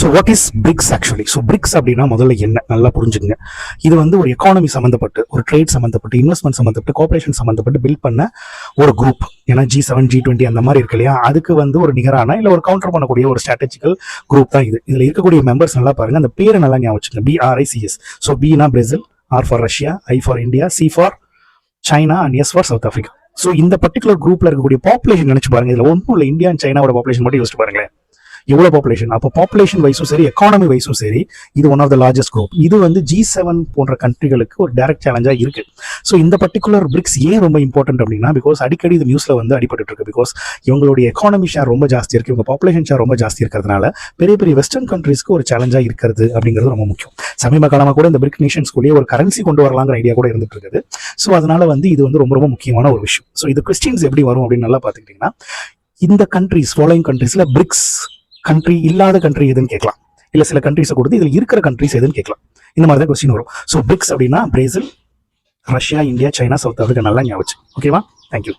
So what is BRICS actually? So BRICS அப்படின்னா முதல்ல என்ன நல்லா புரிஞ்சுங்க. இது வந்து ஒரு எக்கானமி சம்மந்தப்பட்டு, ஒரு ட்ரேட் சம்மந்தப்பட்டு, இன்வெஸ்ட்மெண்ட் சம்மந்தப்பட்டு, கோஆபரேஷன் சம்மந்தப்பட்டு பில்ட் பண்ண ஒரு குரூப். ஏன்னா G7 G20 அந்த மாதிரி இருக்கு இல்லையா, அதுக்கு வந்து ஒரு நிகரான இல்லை ஒரு கவுண்டர் பண்ணக்கூடிய ஒரு ஸ்ட்ராட்டஜிக்கல் குரூப் தான் இது. இதில் இருக்கக்கூடிய மெம்பர்ஸ் நல்லா பாருங்க, அந்த பேரை நல்லா ஞாபகம் வச்சுங்க. BRICS. So Bina Brazil, R for Russia, I for India, C for China and S for south Africa. So இந்த பர்டிகுலர் குரூப்ல இருக்கக்கூடிய பாப்புலேஷன் நினைச்சு பாருங்க. இதில் ஒன்றும் இல்லை, இந்தியா அண்ட் சைனாவோட பாப்புலேஷன் மட்டும் யோசிச்சு பாருங்களேன். எவ்வளோ பாப்புலேஷன்? அப்போ பாப்புலேஷன் வைஸும் சரி, எக்கானமி வைஸும் சரி, இது one of the largest group. இது வந்து G7 போன்ற கண்ட்ரிகளுக்கு ஒரு டைரக்ட் சேலஞ்சா இருக்கு. ஸோ இந்த பர்டிகுலர் பிரிக்ஸ் ஏன் ரொம்ப இம்பார்ட்டன்ட் அப்படின்னா, பிகாஸ் அடிக்கடி இது நியூஸ்ல வந்து அடிபட்டு இருக்கு. பிகாஸ் இவங்களுடைய எக்கானமி ஷேர் ரொம்ப ஜாஸ்தி இருக்கு, இவங்க பாப்புலேஷன் ஷேர் ரொம்ப ஜாஸ்தி இருக்கிறதுனால பெரிய பெரிய வெஸ்டர்ன் கண்ட்ரீஸ்க்கு ஒரு சேலஞ்சா இருக்கிறது அப்படிங்கிறது ரொம்ப முக்கியம். சமீப காலமாக கூட இந்த பிரிக் நேஷன்ஸ்குள்ளேயே ஒரு கரன்சி கொண்டு வரலாங்கிற ஐடியா கூட இருந்துட்டு இருக்குது. ஸோ அதனால வந்து இது வந்து ரொம்ப ரொம்ப முக்கியமான ஒரு விஷயம். ஸோ இது கொஸ்டின்ஸ் எப்படி வரும் அப்படின்னு நல்லா பார்த்துக்கிட்டீங்கன்னா, இந்த கண்ட்ரிஸ், ஃபாலோயிங் கண்ட்ரீஸ்ல பிரிக்ஸ் கண்ட்ரி இல்லாத கண்ட்ரி எதுன்னு கேட்கலாம், இல்ல சில கண்ட்ரிஸை கொடுத்து இதில் இருக்கிற கண்ட்ரிஸ் எதுன்னு கேட்கலாம். இந்த மாதிரி தான் கொஸ்டின் வரும். ஸோ பிரிக்ஸ் அப்படின்னா Brazil, Russia, India, China, south Africa நல்லா ஞாபகம். ஓகேவா? தேங்க்யூ.